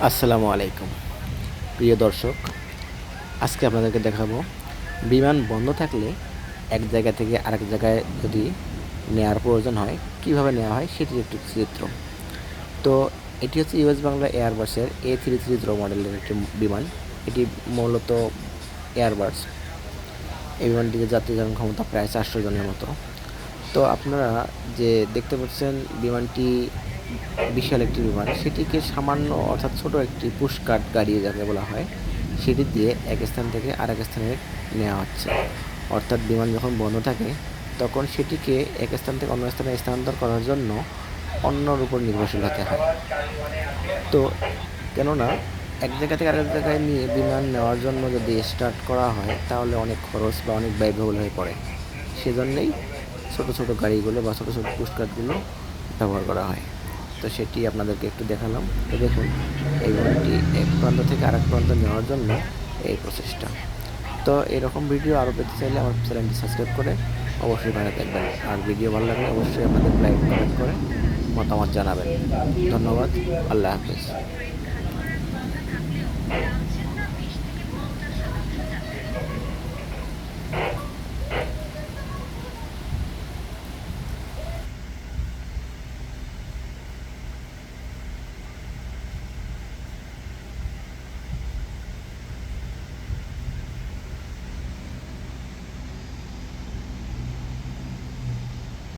আসসালামু আলাইকুম প্রিয় দর্শক। আজকে আপনাদেরকে দেখাবো বিমান বন্ধ থাকলে এক জায়গা থেকে আরেক জায়গায় যদি নেওয়ার প্রয়োজন হয় কিভাবে নেওয়া হয় সেটির একটি চিত্র। তো এটি হচ্ছে ইউএস বাংলা এয়ারবাসের A330 মডেলের একটি বিমান। এটি মূলত এয়ারবাস। এই বিমানটিতে যাত্রী ধারণ ক্ষমতা প্রায় 400 জনের মতো। তো আপনারা যে দেখতে পাচ্ছেন বিমানটি বিশাল একটি বিমান, সেটিকে সামান্য অর্থাৎ ছোট একটি পুশকার্ট গাড়ি যাকে বলা হয় সেটি দিয়ে এক স্থান থেকে আরেক স্থানে নেওয়া হচ্ছে। অর্থাৎ বিমান যখন বন্ধ থাকে তখন সেটিকে এক স্থান থেকে অন্য স্থানে স্থানান্তর করার জন্য অন্যর উপর নির্ভরশীল হতে হয়। তো কেননা এক জায়গা থেকে আরেক জায়গায় নিয়ে বিমান নেওয়ার জন্য যদি স্টার্ট করা হয় তাহলে অনেক খরচ বা অনেক ব্যয়বহুল হয়ে পড়ে। সেজন্যই ছোটো ছোটো গাড়িগুলো বা ছোটো ছোটো পুশকার্টগুলো ব্যবহার করা হয়। তো সেটি আপনাদেরকে একটু দেখালাম। তো দেখুন এই বিমানটি এক প্রান্ত থেকে আরেক প্রান্ত নেওয়ার জন্য এই প্রচেষ্টা। তো এরকম ভিডিও আরও পেতে চাইলে আমার চ্যানেলটি সাবস্ক্রাইব করে অবশ্যই ভালো থাকবেন। আর ভিডিও ভালো লাগলে অবশ্যই আপনাদের লাইক কমেন্ট করে মতামত জানাবেন। ধন্যবাদ। আল্লাহ হাফেজ।